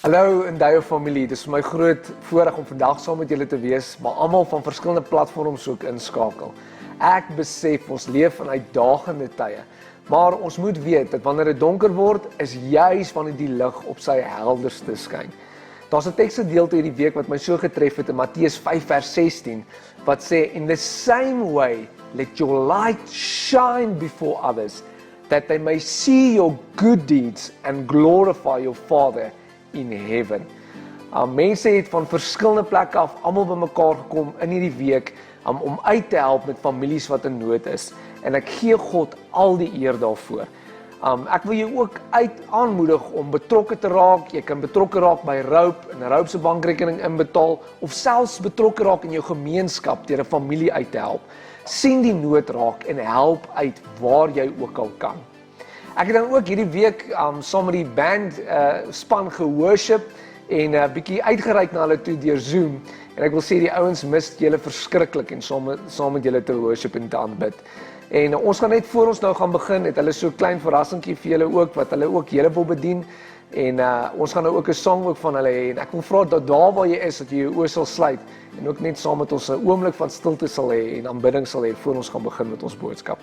Hallo Endeo familie, dit is my groot voorreg om vandag saam met julle te wees, maar almal van verskillende platforms ook inskakel. Ek besef ons leef in uitdagende tye, maar ons moet weet dat wanneer dit donker word, is juis wanneer die lig op sy helderste skyn. Daar's 'n teksgedeelte hierdie week wat my so getref het in Matteus 5 vers 16, wat sê, "In the same way, let your light shine before others, that they may see your good deeds and glorify your Father in heaven." Mense het van verskillende plekke af almal bymekaar gekom in hierdie week om uit te help met families wat in nood is. En ek gee God al die eer daarvoor. Ek wil jou ook aanmoedig om betrokke te raak. Jy kan betrokke raak by Rope en Rope se bankrekening inbetaal of selfs betrokke raak in jou gemeenskap deur 'n familie uit te help. Sien die nood raak en help uit waar jy ook al kan. Ek het dan ook hierdie week saam met die band span geworship en bietjie uitgereik na hulle toe deur Zoom. En ek wil sê die ouens mis julle verskriklik en saam met julle te worship en te aanbid. En ons gaan net voor ons nou gaan begin, het hulle so 'n klein verrassingkie vir julle ook, wat hulle ook julle wil bedien. En ons gaan nou ook 'n song ook van hulle hê. En ek wil vra dat daar waar jy is, dat jy jou oë sal sluit en ook net saam met ons 'n oomblik van stilte sal hê en aanbidding sal hê voor ons gaan begin met ons boodskap.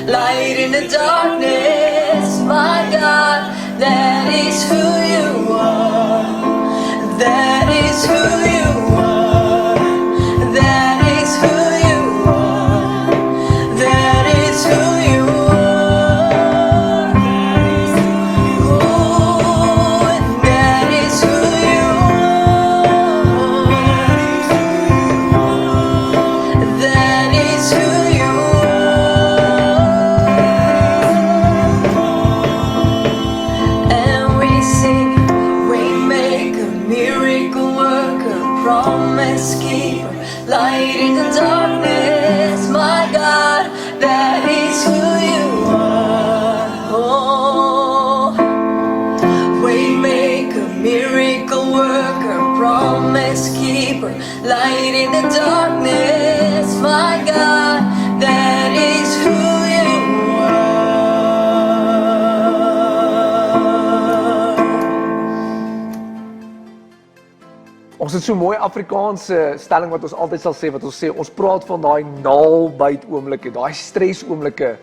Light in the darkness, my God, that is who light in the darkness, my God, that is who you are. Ons het so mooi Afrikaanse stelling wat ons altyd sal sê, wat ons sê, ons praat van daai naalbyt oomblikke, daai stres oomblikke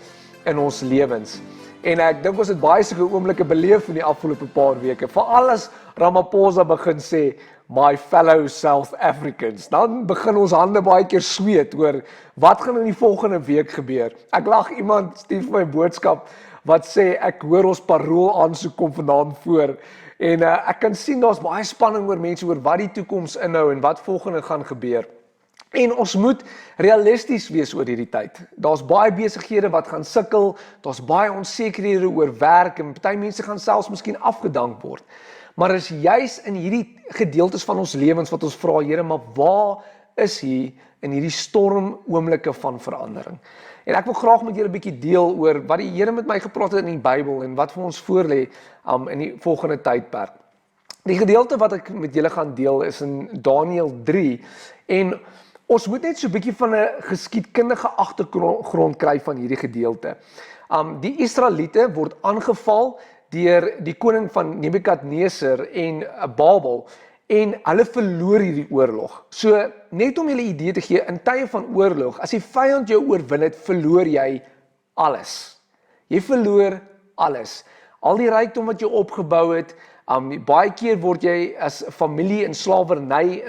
in ons lewens. En ek dink ons het baie sulke oomblikke beleef in die afgelope paar weke. Veral as Ramaphosa begin sê, my fellow South Africans, dan begin ons hande baie keer sweet oor wat gaan in die volgende week gebeur. Ek lag, iemand stuur vir my boodskap wat sê, ek hoor ons parool aansoek kom vandaan voor. En ek kan sien daar's baie spanning oor mense oor wat die toekoms inhou en wat volgende gaan gebeur. En ons moet realisties wees oor hierdie tyd. Daar's baie besighede wat gaan sukkel, daar's baie onsekerhede oor werk en party mense gaan selfs miskien afgedank word. Maar is juis in hierdie gedeeltes van ons lewens wat ons vra, Here, maar waar is U in hierdie storm oomblikke van verandering? En ek wil graag met julle 'n bietjie deel oor wat die Here met my gepraat het in die Bybel en wat vir ons voorlê in die volgende tydperk. Die gedeelte wat ek met julle gaan deel is in Daniël 3 en ons moet net so 'n bietjie van 'n geskiedkundige agtergrond kry van hierdie gedeelte. Die Israeliete word aangeval deur die koning van Nebukadneser en Babel en hulle verloor hierdie oorlog. So net om julle 'n idee te gee, in tye van oorlog, as die vyand jou oorwin het, verloor jy alles. Jy verloor alles. Al die rykdom wat jy opgebou het, baie keer word jy as familie in slawerny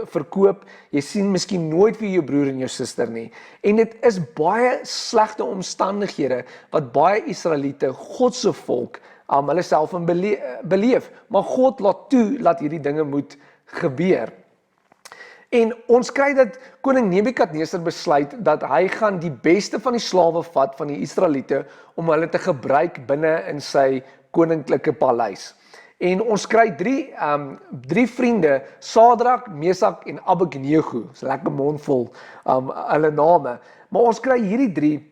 verkoop. Jy sien miskien nooit vir jou broer en jou suster nie. En dit is baie slegte omstandighede wat baie Israeliete, God se volk, hulle self in beleef. Maar God laat toe dat hierdie dinge moet gebeur. En ons kry dat koning Nebukadneser besluit dat hy gaan die beste van die slawe vat van die Israeliete om hulle te gebruik binne in sy koninklike paleis. En ons kry drie vriende, Sadrak, Mesak en Abednego. Dis 'n lekker mondvol hulle name. Maar ons kry hierdie drie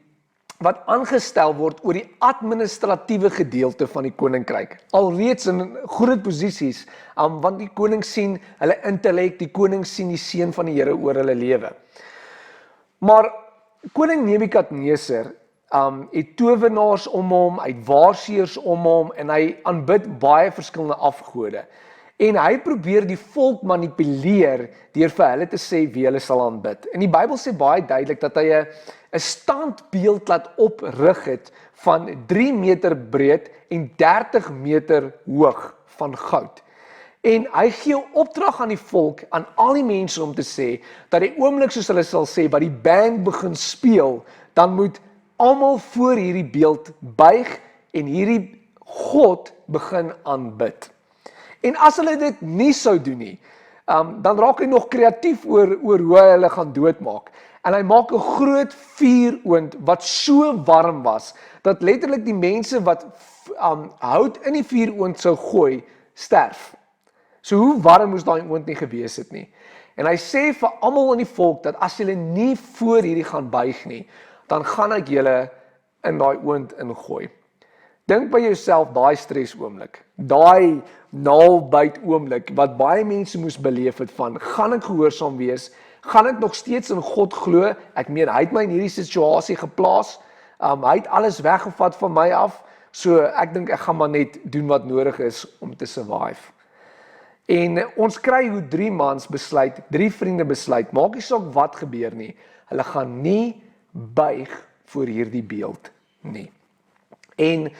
wat aangestel word oor die administratiewe gedeelte van die koninkryk. Alreeds in groot posisies, want die koning sien hulle intellek, die koning sien die seën van die Here oor hulle lewe. Maar koning Nebukadneser het towenaars om hom, hy het waarseers om hom en hy aanbid baie verskillende afgode. En hy probeer die volk manipuleer deur vir hulle te sê wie hulle sal aanbid. En die Bybel sê baie duidelik dat hy 'n standbeeld laat oprig het van 3 meter breed en 30 meter hoog van goud. En hy gee opdrag aan die volk, aan al die mense om te sê, dat die oomblik soos hulle sal sê, wat die band begin speel, dan moet almal voor hierdie beeld buig en hierdie God begin aanbid. En as hulle dit nie sou doen nie, dan raak hy nog kreatief oor hoe hy hulle gaan doodmaak. En hy maak 'n groot vuuroond wat so warm was, dat letterlik die mense wat hout in die vuuroond sou gooi, sterf. So hoe warm moes daai oond nie gewees het nie. En hy sê vir almal in die volk, dat as julle nie voor hierdie gaan buig nie, dan gaan ek julle in daai oond ingooi. Dink by jouself daai stres oomblik, daai naalbyt oomblik, wat baie mense moes beleef het van, gaan ek gehoorsaam wees, gaan ek nog steeds in God glo, ek meen, hy het my in hierdie situasie geplaas, hy het alles weggevat van my af, so ek dink ek gaan maar net doen wat nodig is om te survive. En ons kry hoe 3 vriende besluit, maak nie saak wat gebeur nie, hulle gaan nie buig voor hierdie beeld nie. En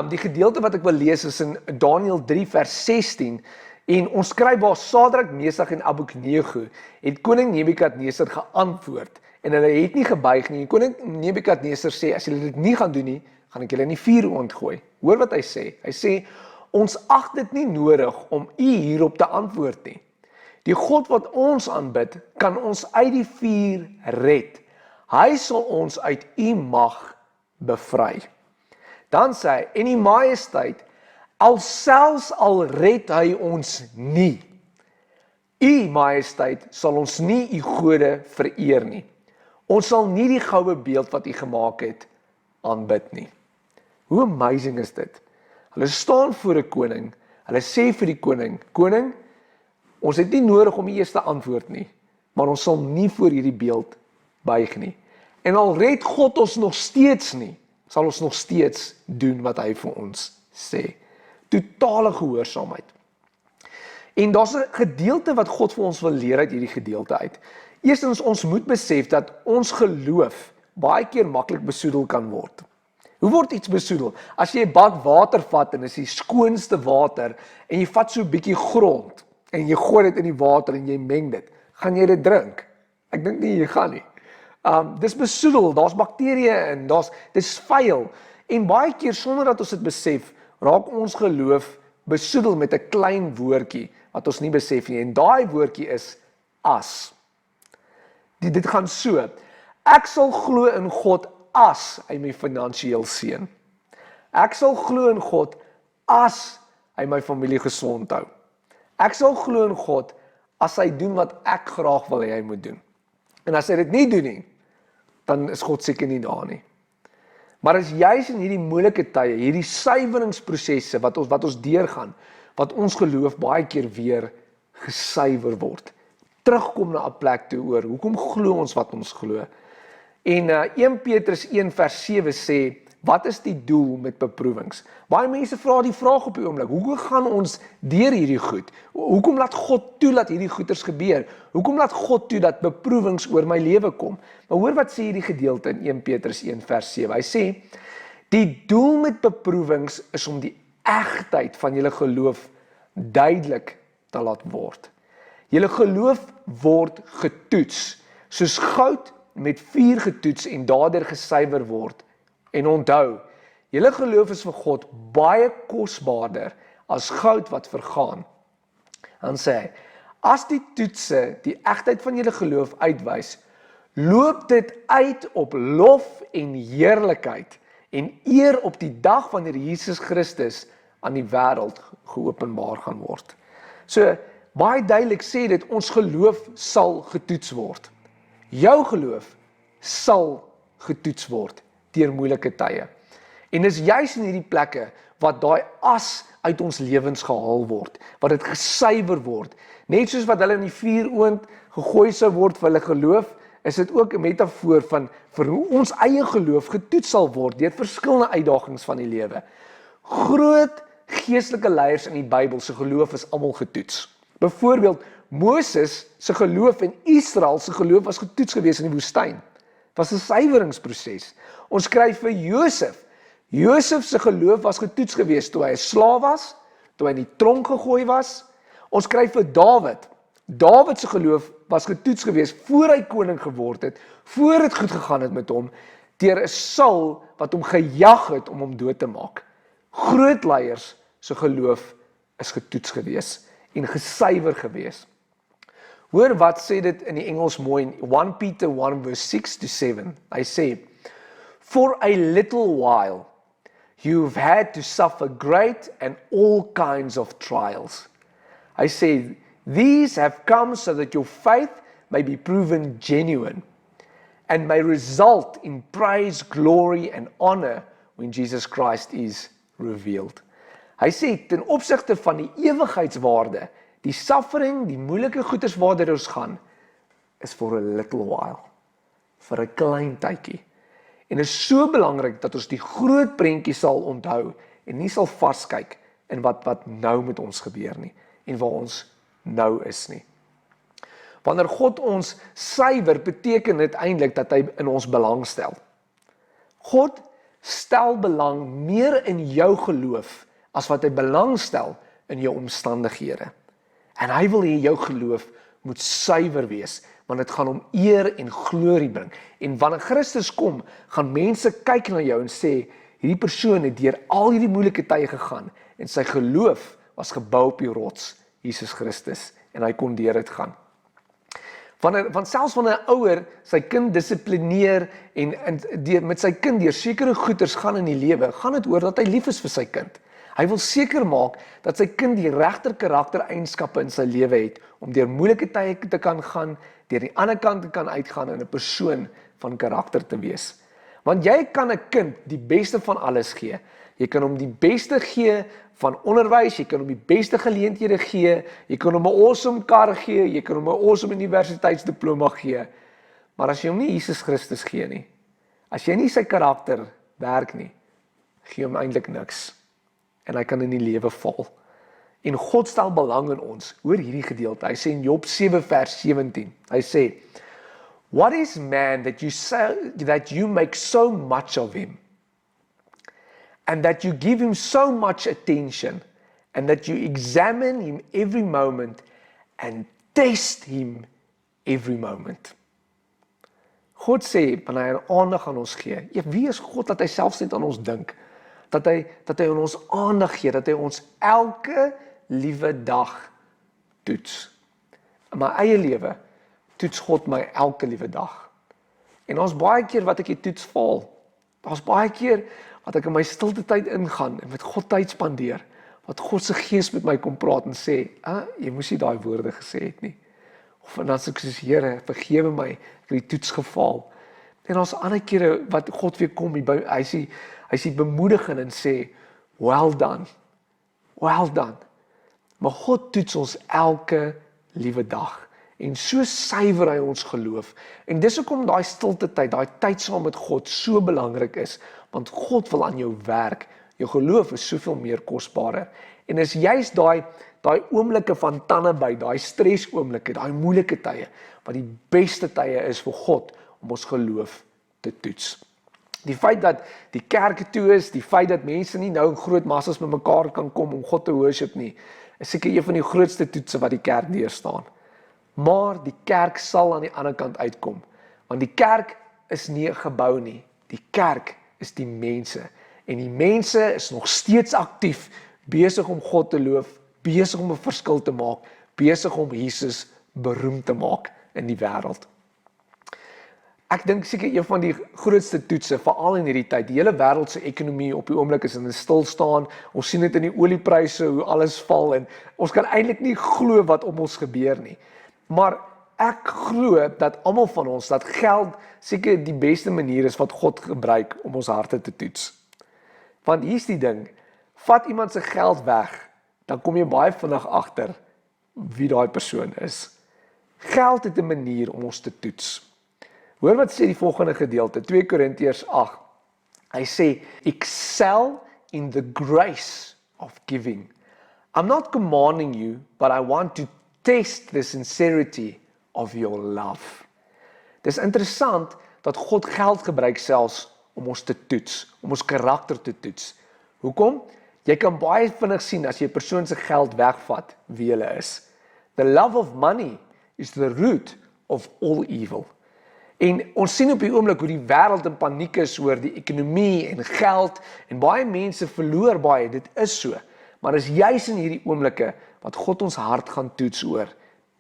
die gedeelte wat ek wil lees is in Daniël 3 vers 16, en ons skryf waar Sadrak, Mesak en Abednego het koning Nebukadneser geantwoord, en hulle het nie gebuig nie. Koning Nebukadneser sê, as julle dit nie gaan doen nie, gaan ek julle in die vuuroond gooi. Hoor wat hy sê, hy sê, ons ag dit nie nodig om u hierop te antwoord nie. Die God wat ons aanbid, kan ons uit die vuur red. Hy sal ons uit u mag bevry. Dan sê hy, en die majesteit, selfs al red hy ons nie, u majesteit sal ons nie u gode vereer nie. Ons sal nie die goue beeld wat u gemaak het, aanbid nie. Hoe amazing is dit? Hulle staan voor 'n koning, hulle sê vir die koning, koning, ons het nie nodig om die eerste antwoord nie. maar ons sal nie voor hierdie beeld buig nie. En al red God ons nog steeds nie, sal ons nog steeds doen wat hy vir ons sê. Totale gehoorsaamheid. En daar's 'n gedeelte wat God vir ons wil leer uit hierdie gedeelte uit. Eerstens, ons moet besef dat ons geloof baie keer maklik besoedel kan word. Hoe word iets besoedel? As jy 'n bak water vat en is die skoonste water en jy vat so 'n bietjie grond en jy gooi dit in die water en jy meng dit, gaan jy dit drink? Ek dink nie jy gaan nie. Dis besoedel, daar's bakterieë in, dis vuil. En baie keer sonder dat ons dit besef, raak ons geloof besoedel met 'n klein woordjie wat ons nie besef nie. En daai woordjie is as. Dit gaan so. Ek sal glo in God as hy my finansiëel seën. Ek sal glo in God as hy my familie gesond hou. Ek sal glo in God as hy doen wat ek graag wil hê hy moet doen. En as hy dit nie doen nie, dan is God seker nie daar nie. Maar as juis in hierdie moeilike tye, hierdie suiweringsprosesse wat ons deurgaan, wat ons geloof baie keer weer gesuiwer word. Terugkom na 'n plek toe oor, hoekom glo ons wat ons glo? En 1 Petrus 1 vers 7 sê, wat is die doel met beproewings? Baie mense vra die vraag op die oomblik, hoekom gaan ons deur hierdie goed? Hoekom laat God toe dat hierdie goeters gebeur? Hoekom laat God toe dat beproewings oor my lewe kom? Maar hoor wat sê hierdie gedeelte in 1 Petrus 1 vers 7. Hy sê, die doel met beproewings is om die egtheid van julle geloof duidelik te laat word. Julle geloof word getoets, soos goud met vuur getoets en daardeur gesuiwer word. En onthou, julle geloof is vir God baie kosbaarder as goud wat vergaan. Dan sê hy, as die toetse die egtheid van julle geloof uitwys, loop dit uit op lof en heerlikheid en eer op die dag wanneer Jesus Christus aan die wêreld geopenbaar gaan word. So, baie duidelik sê dit, ons geloof sal getoets word. Jou geloof sal getoets word deur moeilike tye. En dis juis in hierdie plekke wat daai as uit ons lewens gehaal word, wat dit gesuiwer word. Net soos wat hulle in die vuuroond gegooi sou word vir hulle geloof, is dit ook 'n metafoor van vir hoe ons eie geloof getoets sal word deur verskillende uitdagings van die lewe. Groot geestelike leiers in die Bybel se geloof is almal getoets. Byvoorbeeld Moses se geloof en Israel se geloof was getoets geweest in die woestyn. Dit was 'n suiweringsproses. Ons skryf vir Josef. Josef se geloof was getoets geweest toe hy 'n slaaf was, toe hy in die tronk gegooi was. Ons skryf vir Dawid. Dawid se geloof was getoets geweest voor hy koning geword het, voor dit goed gegaan het met hom, deur 'n Saul wat hom gejag het om hom dood te maak. Groot leiers se geloof is getoets geweest en gesuiwer geweest. Hoor wat sê dit in die Engels mooi in 1 Peter 1 verse 6 to 7. Hy sê, for a little while you've had to suffer great and all kinds of trials. Hy sê, these have come so that your faith may be proven genuine and may result in praise, glory and honor when Jesus Christ is revealed. Hy sê, ten opsigte van die ewigheidswaarde, die suffering, die moeilike goeders waardeur ons gaan, is for a little while, vir 'n klein tydjie. En is so belangrik dat ons die groot prentjie sal onthou en nie sal vaskyk in wat nou met ons gebeur nie en waar ons nou is nie. Wanneer God ons suiwer, beteken dit eintlik dat hy in ons belang stel. God stel belang meer in jou geloof as wat hy belang stel in jou omstandighede. En hy wil hê jou geloof moet suiwer wees, want dit gaan hom eer en glorie bring. En wanneer Christus kom, gaan mense kyk na jou en sê, hierdie persoon het deur al hierdie moeilike tye gegaan, en sy geloof was gebou op die rots, Jesus Christus, en hy kon deur dit gaan. Want selfs wanneer 'n ouer sy kind dissiplineer en met sy kind deur sekere goeters gaan in die lewe, gaan dit oor dat hy lief is vir sy kind. Hy wil seker maak dat sy kind die regte karaktereienskappe in sy lewe het, om deur moeilike tye te kan gaan, deur die ander kant te kan uitgaan en 'n persoon van karakter te wees. Want jy kan 'n kind die beste van alles gee. Jy kan hom die beste gee van onderwys, jy kan hom die beste geleenthede gee, jy kan hom 'n awesome kar gee, jy kan hom 'n awesome universiteitsdiploma gee. Maar as jy hom nie Jesus Christus gee nie, as jy nie sy karakter werk nie, gee hom eintlik niks. En hy kan in die lewe val. En God stel belang in ons, oor hierdie gedeelte. Hy sê in Job 7 vers 17, hy sê, "What is man that you make so much of him, and that you give him so much attention, and that you examine him every moment, and test him every moment." God sê, wanneer hy aandag aan ons gee, wie is God dat hy selfs net aan ons dink, dat hy aan ons aandag gee, dat hy ons elke liewe dag toets. In my eie lewe toets God my elke liewe dag. En daar's baie keer wat ek die toets faal. Daar's baie keer wat ek in my stilte tyd ingaan en met God tyd spandeer, wat God se gees met my kom praat en sê, jy moes nie daai woorde gesê het nie. Of en dan sê ek soos, Here, vergewe my, ek het die toets gefaal. En daar's ander kere wat God weer kom, hy sê bemoedigend en sê, well done, well done. Maar God toets ons elke liewe dag. En so suiwer hy ons geloof. En dis hoekom daai stilte tyd, daai tyd saam met God so belangrik is, want God wil aan jou werk. Jou geloof is soveel meer kosbarer. En is juist daai oomblikke van tandeby, daai stres oomblikke, daai moeilike tye, wat die beste tye is vir God om ons geloof te toets. Die feit dat die kerke toe is, die feit dat mense nie nou in groot massas met mekaar kan kom om God te worship nie, is seker een van die grootste toetse wat die kerk deurstaan. Maar die kerk sal aan die ander kant uitkom, want die kerk is nie 'n gebou nie, die kerk is die mense, en die mense is nog steeds aktief, besig om God te loof, besig om 'n verskil te maak, besig om Jesus beroemd te maak in die wêreld. Ek dink seker een van die grootste toetse, veral in hierdie tyd, die hele wêreld se ekonomie op die oomblik is in 'n stilstaan. Ons sien dit in die oliepryse, hoe alles val, en ons kan eintlik nie glo wat om ons gebeur nie. Maar ek glo dat almal van ons, dat geld seker die beste manier is wat God gebruik om ons harte te toets. Want hier's die ding, vat iemand se geld weg, dan kom jy baie vinnig agter wie daai persoon is. Geld het 'n manier om ons te toets. Hoor wat sê die volgende gedeelte, 2 Korintiërs 8. Hy sê, excel in the grace of giving. I'm not commanding you, but I want to test the sincerity of your love. Dis interessant dat God geld gebruik selfs om ons te toets, om ons karakter te toets. Hoekom? Jy kan baie vinnig sien as jy 'n persoon se geld wegvat, wie hulle is. The love of money is the root of all evil. En ons sien op die oomblik hoe die wêreld in paniek is oor die ekonomie en geld, en baie mense verloor baie, dit is so. Maar is juis in hierdie oomblikke wat God ons hart gaan toets oor.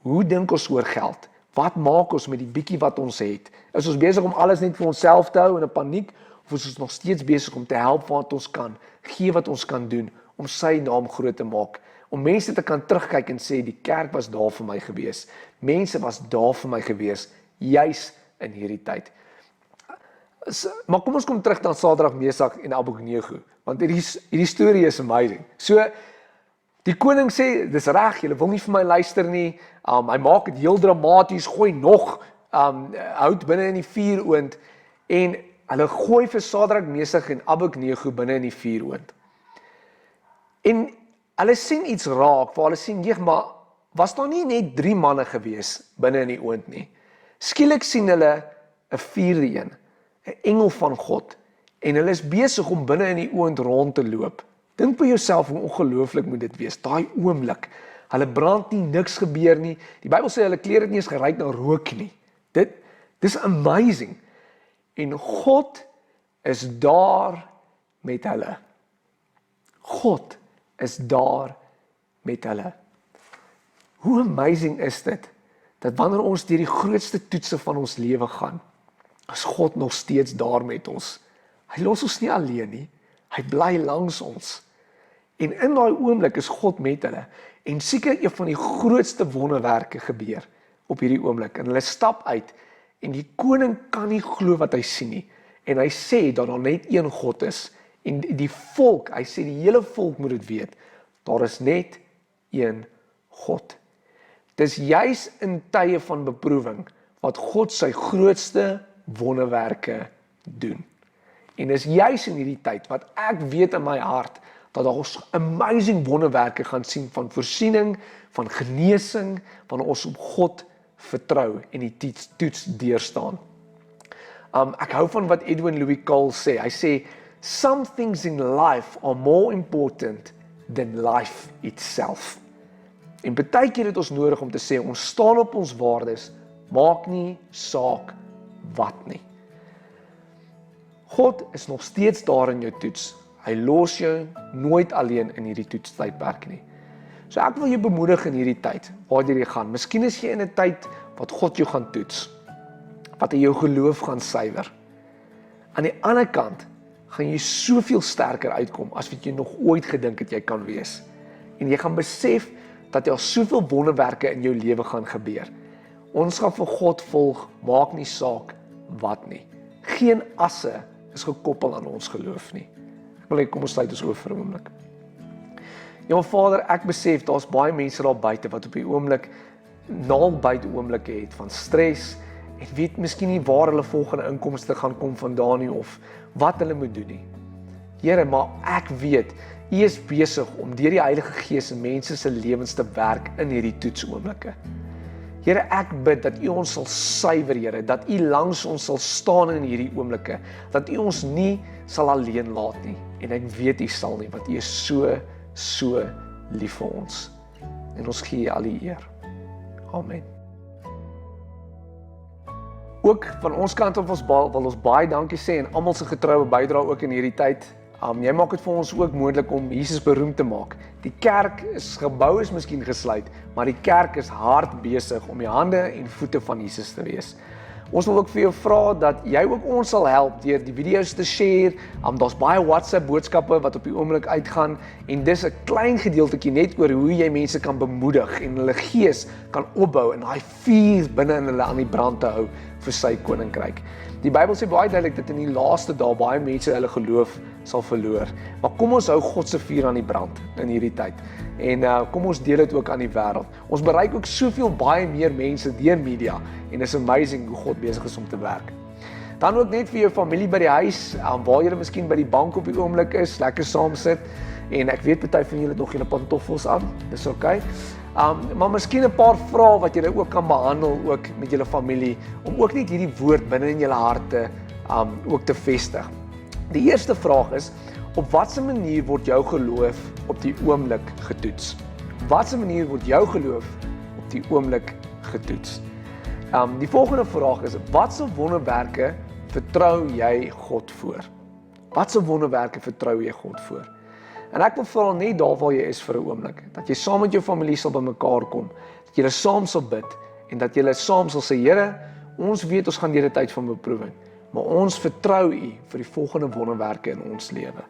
Hoe dink ons oor geld? Wat maak ons met die bietjie wat ons het? Is ons besig om alles net vir onsself te hou in 'n paniek, of is ons nog steeds besig om te help wat ons kan, gee wat ons kan doen, om sy naam groot te maak, om mense te kan terugkyk en sê, die kerk was daar vir my gewees, mense was daar vir my gewees, juis in hierdie tyd. Maar kom ons kom terug na Sadrag, Mesach en Abednego, want hierdie storie is amazing. So, die koning sê, dis reg, julle wil nie vir my luister nie, hy maak dit heel dramaties, gooi nog hout binne in die vuuroond, en hulle gooi vir Sadrag, Mesach en Abednego binne in die vuuroond. En hulle sien iets raak, waar hulle sien, maar was daar nie net 3 manne gewees binne in die oond nie? Skielik sien hulle 'n 4de een, 'n engel van God, en hulle is besig om binne in die oond rond te loop. Dink by jouself hoe ongelooflik moet dit wees, daai oomblik. Hulle brand nie, niks gebeur nie. Die Bybel sê hulle klere het nie eens geruik na rook nie. Dis amazing. En God is daar met hulle. God is daar met hulle. Hoe amazing is dit? Dat wanneer ons deur die grootste toetse van ons lewe gaan, is God nog steeds daar met ons. Hy los ons nie alleen nie, hy bly langs ons. En in daai oomblik is God met hulle, en seker een van die grootste wonderwerke gebeur op hierdie oomblik, en hulle stap uit, en die koning kan nie glo wat hy sien nie, en hy sê dat daar net een God is, En die volk, hy sê die hele volk moet dit weet, daar is net een God. Dis juis in tye van beproewing wat God sy grootste wonderwerke doen. En dis juis in hierdie tyd wat ek weet in my hart dat ons amazing wonderwerke gaan sien van voorsiening, van genesing, van ons op God vertrou en die toets deurstaan. Ek hou van wat Edwin Louis Cole sê. Hy sê, some things in life are more important than life itself. En baie keer het ons nodig om te sê, ons staan op ons waardes, maak nie saak wat nie. God is nog steeds daar in jou toets. Hy los jou nooit alleen in hierdie toetstydperk nie. So ek wil jou bemoedig in hierdie tyd, waar jy gaan. Miskien is jy in 'n tyd wat God jou gaan toets, wat hy jou geloof gaan suiwer. Aan die ander kant gaan jy soveel sterker uitkom as wat jy nog ooit gedink het jy kan wees. En jy gaan besef dat daar soveel wonderwerke in jou lewe gaan gebeur. Ons gaan vir God volg, maak nie saak wat nie. Geen asse is gekoppel aan ons geloof nie. Ek wil hê kom ons sluit ons oë vir 'n oomblik. Ja Vader, ek besef daar's baie mense daar buite wat op die oomblik naalbyte oomblikke het van stres en weet miskien nie waar hulle volgende inkomste gaan kom vandaan nie of wat hulle moet doen nie. Here, maar ek weet U is besig om deur die Heilige Gees in mense se lewens te werk in hierdie toetsoomblikke. Here, ek bid dat U ons sal suiwer, Here, dat U langs ons sal staan in hierdie oomblikke, dat U ons nie sal alleen laat nie. En ek weet U sal nie, want U is so lief vir ons. En ons gee U al die eer. Amen. Ook van ons kant af wil ons baie dankie sê en almal se getroue bydrae ook in hierdie tyd. Jy maak dit vir ons ook moontlik om Jesus beroemd te maak. Die kerk gebou is miskien gesluit, maar die kerk is hard besig om die hande en voete van Jesus te wees. Ons wil ook vir jou vra dat jy ook ons sal help deur die video's te share. Daar's baie WhatsApp boodskappe wat op die oomblik uitgaan en dis 'n klein gedeeltjie net oor hoe jy mense kan bemoedig en hulle gees kan opbou en daai vuur binne in hulle aan die brand te hou vir sy koninkryk. Die Bybel sê baie duidelik dat in die laaste dae baie mense hulle geloof sal verloor. Maar kom ons hou God se vuur aan die brand in hierdie tyd. En kom ons deel dit ook aan die wêreld. Ons bereik ook soveel baie meer mense deur media en is amazing hoe God besig is om te werk. Dan ook net vir jou familie by die huis, waar julle miskien by die bank op die oomblik is, lekker saam sit. En ek weet party van julle het nog julle pantoffels aan. Dis oukei. Maar miskien 'n paar vrae wat julle ook kan behandel ook met julle familie om ook net hierdie woord binne in julle harte ook te vestig. Die eerste vraag is: op watter manier word jou geloof op die oomblik getoets? Op watter manier word jou geloof op die oomblik getoets? Die volgende vraag is: watse wonderwerke vertrou jy God voor? Watse wonderwerke vertrou jy God voor? En ek wil vra net daar waar jy is vir 'n oomblik, dat jy saam met jou familie sal bymekaar kom, dat julle saam sal bid en dat julle saam sal sê: Here, ons weet ons gaan deur 'n tyd van beproewing, maar ons vertrou U vir die volgende wonderwerke in ons lewe.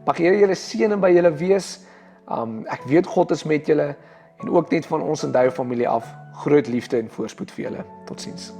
Mag Here julle seën by julle wees. Ek weet God is met julle en ook net van ons Endeo familie af, groot liefde en voorspoed vir julle. Totsiens.